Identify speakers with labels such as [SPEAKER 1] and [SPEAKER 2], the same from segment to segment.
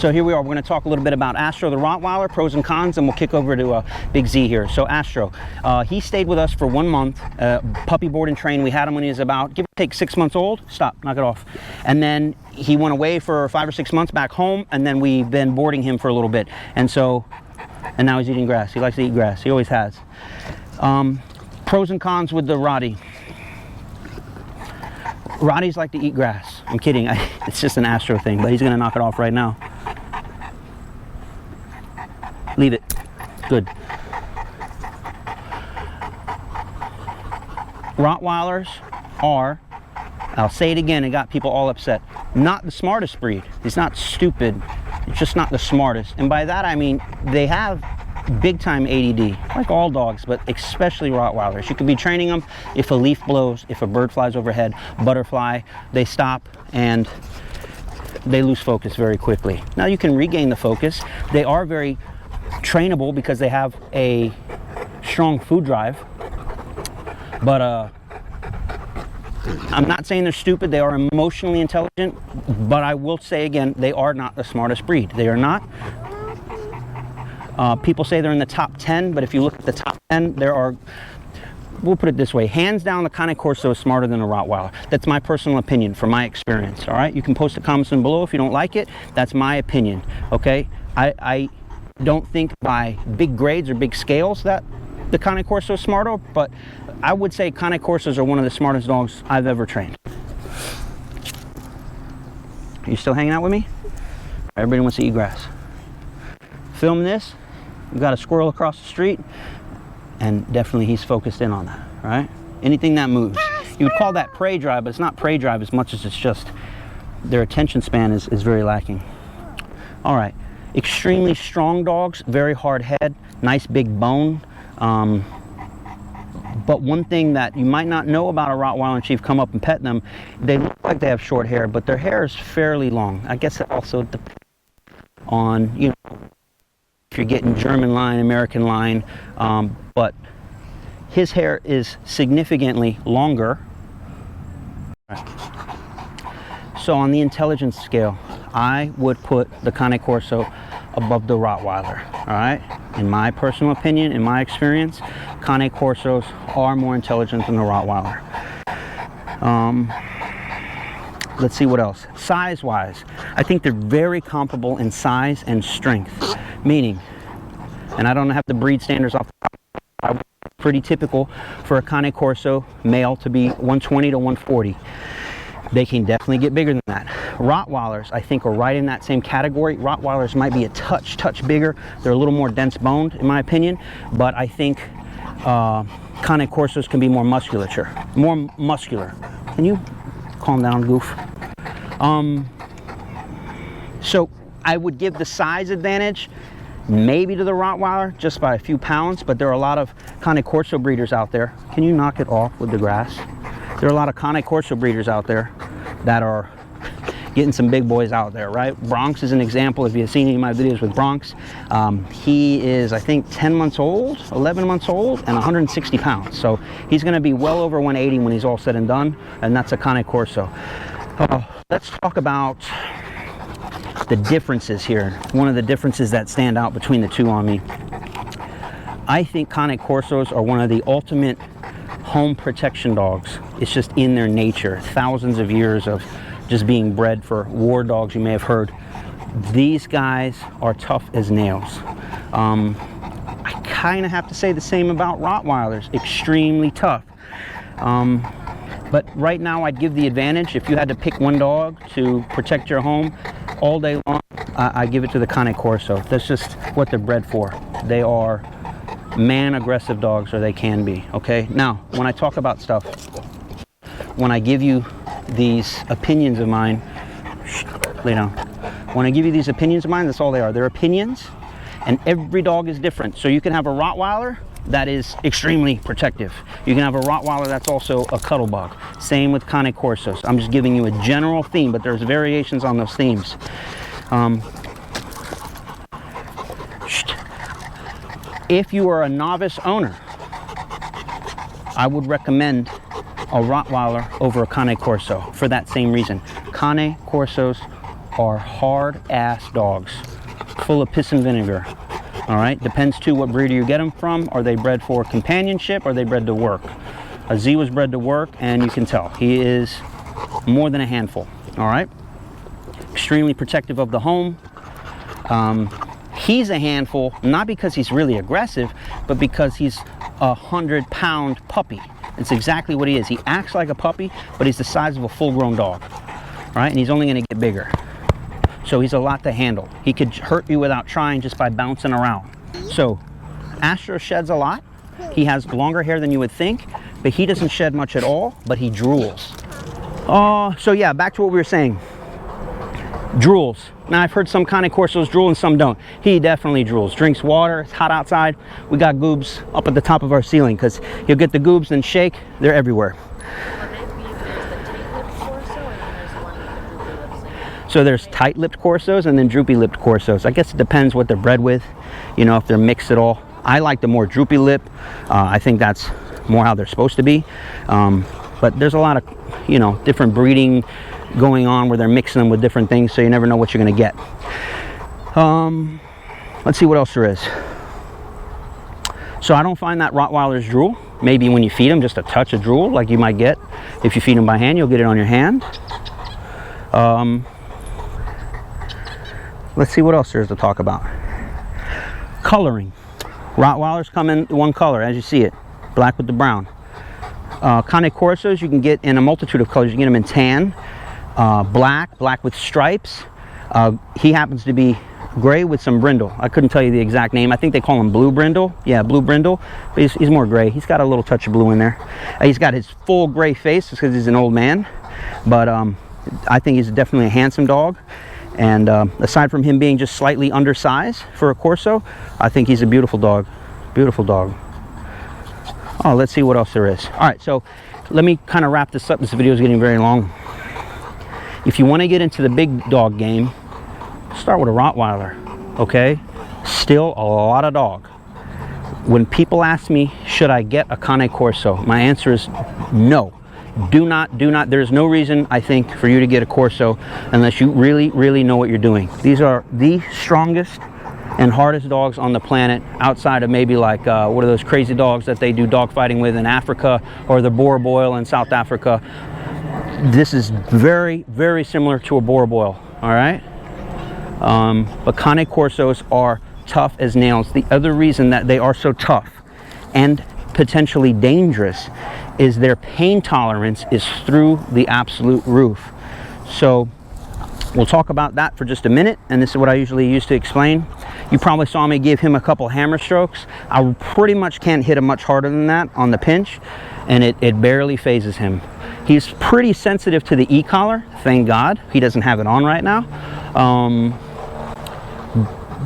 [SPEAKER 1] So here we are. We're going to talk a little bit about Astro the Rottweiler, pros and cons, and we'll kick over to Big Z here. So Astro, he stayed with us for 1 month, puppy board and train. We had him when he was about, give or take, 6 months old. Stop, knock it off. And then he went away for 5 or 6 months back home, and then we've been boarding him for a little bit. And now he's eating grass. He likes to eat grass. He always has. Pros and cons with the Rottie. Rotties like to eat grass. I'm kidding. It's just an Astro thing, but he's going to knock it off right now. Leave it. Good. Rottweilers are, I'll say it again, it got people all upset, not the smartest breed. It's not stupid. It's just not the smartest. And by that I mean they have big time ADD, like all dogs, but especially Rottweilers. You could be training them. If a leaf blows, if a bird flies overhead, butterfly, they stop and they lose focus very quickly. Now you can regain the focus. They are very trainable because they have a strong food drive, but I'm not saying they're stupid. They are emotionally intelligent, but I will say again, they are not the smartest breed. They are not. People say they're in the top 10, but if you look at the top 10, there are, we'll put it this way, hands down the Cane Corso is smarter than a Rottweiler. That's my personal opinion from my experience, all right? You can post the comments in below if you don't like it. That's my opinion, okay? I don't think by big grades or big scales that the Cane Corso is smarter, but I would say Cane Corsos are one of the smartest dogs I've ever trained. Are you still hanging out with me? Everybody wants to eat grass. Film this. We've got a squirrel across the street, and definitely he's focused in on that, right? Anything that moves. You would call that prey drive, but it's not prey drive as much as it's just their attention span is very lacking. All right. Extremely strong dogs, very hard head, nice big bone. But one thing that you might not know about a Rottweiler until you've come up and pet them, they look like they have short hair, but their hair is fairly long. I guess it also depends on, you know, if you're getting German line, American line, but his hair is significantly longer. So on the intelligence scale, I would put the Cane Corso above the Rottweiler, all right? In my personal opinion, in my experience, Cane Corsos are more intelligent than the Rottweiler. Let's see what else. Size-wise, I think they're very comparable in size and strength, meaning, and I don't have the breed standards off the top, pretty typical for a Cane Corso male to be 120 to 140. They can definitely get bigger than that. Rottweilers, I think, are right in that same category. Rottweilers might be a touch bigger. They're a little more dense boned, in my opinion, but I think Cane Corsos can be more muscular. Can you calm down, goof? So I would give the size advantage maybe to the Rottweiler just by a few pounds, but there are a lot of Cane Corso breeders out there. Can you knock it off with the grass? There are a lot of Cane Corso breeders out there that are getting some big boys out there, right? Bronx is an example. If you've seen any of my videos with Bronx, he is, I think, 10 months old, 11 months old, and 160 pounds. So he's going to be well over 180 when he's all said and done, and that's a Cane Corso. Let's talk about the differences here. One of the differences that stand out between the two on me. I think Cane Corsos are one of the ultimate home protection dogs. It's just in their nature. Thousands of years of just being bred for war dogs, you may have heard. These guys are tough as nails. I kind of have to say the same about Rottweilers. Extremely tough. But right now I'd give the advantage. If you had to pick one dog to protect your home all day long, I give it to the Cane Corso. That's just what they're bred for. They are man-aggressive dogs, or they can be, okay? Now, when I talk about stuff, when I give you these opinions of mine, lay down. When I give you these opinions of mine, that's all they are. They're opinions, and every dog is different. So you can have a Rottweiler that is extremely protective. You can have a Rottweiler that's also a cuddle bug. Same with Cane Corsos. I'm just giving you a general theme, but there's variations on those themes. If you are a novice owner, I would recommend a Rottweiler over a Cane Corso for that same reason. Cane Corsos are hard-ass dogs, full of piss and vinegar. All right, depends too what breeder you get them from. Are they bred for companionship? Or are they bred to work? A Z was bred to work, and you can tell he is more than a handful. All right, extremely protective of the home. He's a handful, not because he's really aggressive, but because he's a 100-pound puppy. It's exactly what he is. He acts like a puppy, but he's the size of a full-grown dog, right? And he's only going to get bigger. So he's a lot to handle. He could hurt you without trying just by bouncing around. So Astro sheds a lot. He has longer hair than you would think, but he doesn't shed much at all, but he drools. So yeah, back to what we were saying. Drools. Now, I've heard some kind of Corsos drool and some don't. He definitely drools. Drinks water. It's hot outside. We got goobs up at the top of our ceiling because he'll get the goobs and shake. They're everywhere. So there's tight-lipped Corsos and then droopy-lipped Corsos. I guess it depends what they're bred with, you know, if they're mixed at all. I like the more droopy lip. I think that's more how they're supposed to be. But there's a lot of, you know, different breeding going on where they're mixing them with different things, so you never know what you're going to get. Let's see what else there is. So I don't find that Rottweilers drool. Maybe when you feed them, just a touch of drool, like you might get if you feed them by hand. You'll get it on your hand. Let's see what else there is to talk about. Coloring. Rottweilers come in one color, as you see it, black with the brown. Cane Corsos you can get in a multitude of colors. You can get them in tan, black with stripes. He happens to be gray with some brindle. I couldn't tell you the exact name. I think they call him blue brindle. Yeah, blue brindle. But he's more gray. He's got a little touch of blue in there. He's got his full gray face because he's an old man. But I think he's definitely a handsome dog. And aside from him being just slightly undersized for a Corso, I think he's a beautiful dog. Beautiful dog. Oh, let's see what else there is. All right, so let me kind of wrap this up. This video is getting very long. If you want to get into the big dog game, start with a Rottweiler, okay? Still a lot of dog. When people ask me, should I get a Cane Corso? My answer is no. Do not. There's no reason, I think, for you to get a Corso unless you really know what you're doing. These are the strongest and hardest dogs on the planet, outside of maybe like what are those crazy dogs that they do dog fighting with in Africa, or the boar boil in South Africa. This is very similar to a boar boil. All right, but Cane Corsos are tough as nails. The other reason that they are so tough and potentially dangerous is their pain tolerance is through the absolute roof. So we'll talk about that for just a minute, and this is what I usually use to explain. You probably saw me give him a couple hammer strokes. I pretty much can't hit him much harder than that on the pinch, and it barely phases him. He's pretty sensitive to the e-collar, thank God. He doesn't have it on right now.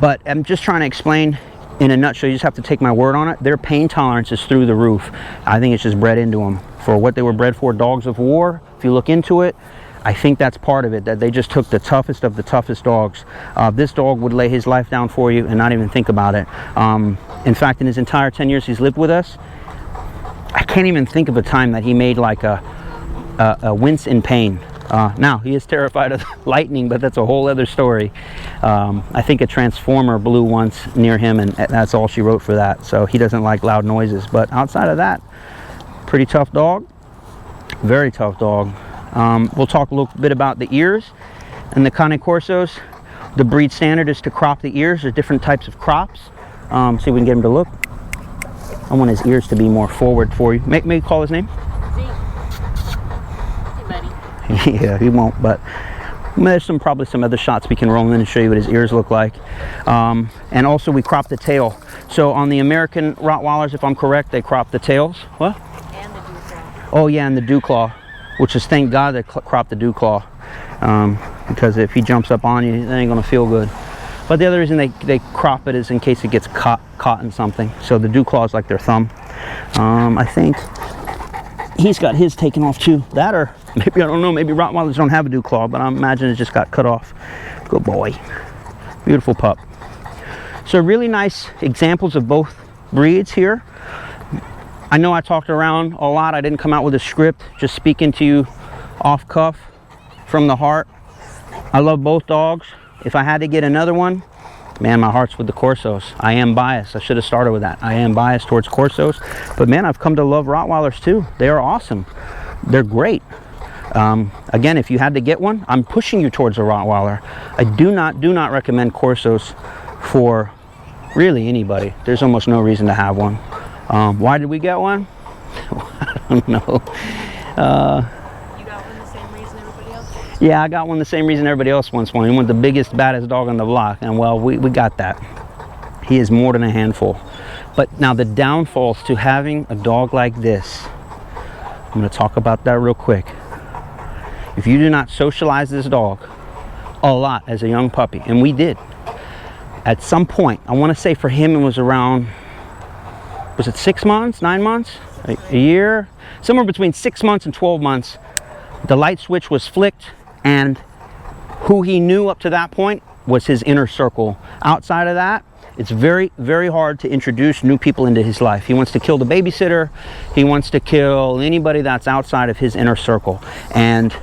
[SPEAKER 1] But I'm just trying to explain in a nutshell. You just have to take my word on it. Their pain tolerance is through the roof. I think it's just bred into them for what they were bred for. Dogs of war, if you look into it, I think that's part of it, that they just took the toughest of the toughest dogs. This dog would lay his life down for you and not even think about it. In fact, in his entire 10 years he's lived with us, I can't even think of a time that he made like a wince in pain. Now, he is terrified of lightning, but that's a whole other story. I think a transformer blew once near him, and that's all she wrote for that. So he doesn't like loud noises. But outside of that, pretty tough dog. Very tough dog. We'll talk a little bit about the ears and the Cane Corsos. The breed standard is to crop the ears. There's different types of crops. See if we can get him to look. I want his ears to be more forward for you. Make me call his name. Yeah, he won't, but there's probably some other shots we can roll in and show you what his ears look like. And also we crop the tail. So on the American Rottweilers, if I'm correct, they crop the tails. What? And the dew claw. Oh yeah, and the dew claw, which is thank God they crop the dew claw. Because if he jumps up on you, that ain't gonna feel good. But the other reason they crop it is in case it gets caught in something. So the dew claw is like their thumb. I think he's got his taken off too. That, or maybe, I don't know, maybe Rottweilers don't have a dew claw, but I imagine it just got cut off. Good boy. Beautiful pup. So really nice examples of both breeds here. I know I talked around a lot. I didn't come out with a script, just speaking to you off cuff from the heart. I love both dogs. If I had to get another one, man, my heart's with the Corsos. I am biased. I should have started with that. I am biased towards Corsos. But man, I've come to love Rottweilers too. They are awesome. They're great. Again, if you had to get one, I'm pushing you towards a Rottweiler. I do not recommend Corsos for really anybody. There's almost no reason to have one. Why did we get one? I don't know.
[SPEAKER 2] You got one the same reason everybody else wants?
[SPEAKER 1] Yeah, I got one the same reason everybody else wants one. We want the biggest, baddest dog on the block, and well, we got that. He is more than a handful. But now the downfalls to having a dog like this, I'm going to talk about that real quick. If you do not socialize this dog a lot as a young puppy, and we did, at some point, I want to say for him it was around, was it 6 months, 9 months, a year? Somewhere between 6 months and 12 months, the light switch was flicked, and who he knew up to that point was his inner circle. Outside of that, it's very, very hard to introduce new people into his life. He wants to kill the babysitter. He wants to kill anybody that's outside of his inner circle. And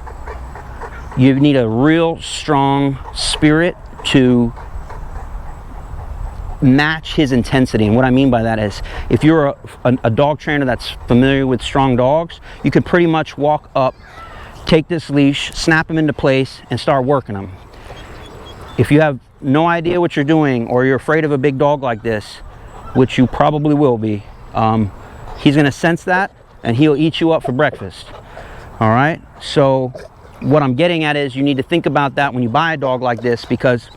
[SPEAKER 1] you need a real strong spirit to match his intensity. And what I mean by that is, if you're a dog trainer that's familiar with strong dogs, you could pretty much walk up, take this leash, snap him into place, and start working him. If you have no idea what you're doing, or you're afraid of a big dog like this, which you probably will be, he's going to sense that, and he'll eat you up for breakfast. All right? So what I'm getting at is, you need to think about that when you buy a dog like this, because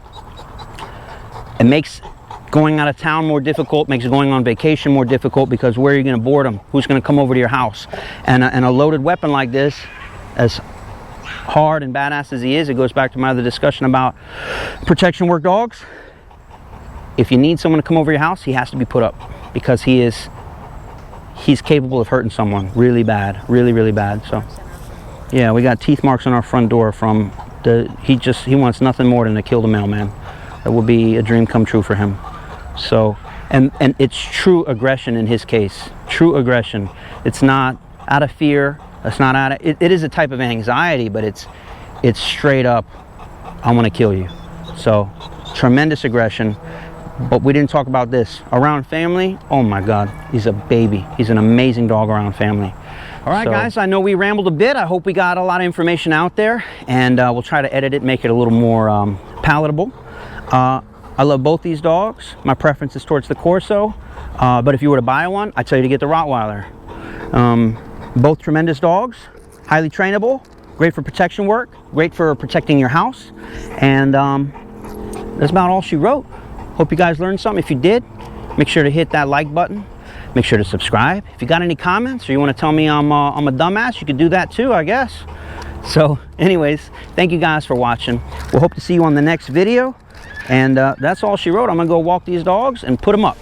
[SPEAKER 1] it makes going out of town more difficult, makes going on vacation more difficult, because where are you going to board him? Who's going to come over to your house? And a loaded weapon like this, as hard and badass as he is, it goes back to my other discussion about protection work dogs. If you need someone to come over your house, he has to be put up, because he's capable of hurting someone really bad, really bad. So yeah, we got teeth marks on our front door from he wants nothing more than to kill the mailman. That will be a dream come true for him. So and it's true aggression in his case. True aggression. It's not out of fear. It's not out of, it is a type of anxiety, but it's straight up, I want to kill you. So tremendous aggression. But we didn't talk about this. Around family, oh my God, he's a baby. He's an amazing dog around family. All right, guys, I know we rambled a bit. I hope we got a lot of information out there, and we'll try to edit it, make it a little more palatable. I love both these dogs. My preference is towards the Corso, but if you were to buy one, I'd tell you to get the Rottweiler. Both tremendous dogs, highly trainable, great for protection work, great for protecting your house, and that's about all she wrote. Hope you guys learned something. If you did, make sure to hit that like button. Make sure to subscribe. If you got any comments, or you want to tell me I'm a dumbass, you could do that too, I guess. So anyways, thank you guys for watching. We'll hope to see you on the next video. And that's all she wrote. I'm gonna go walk these dogs and put them up.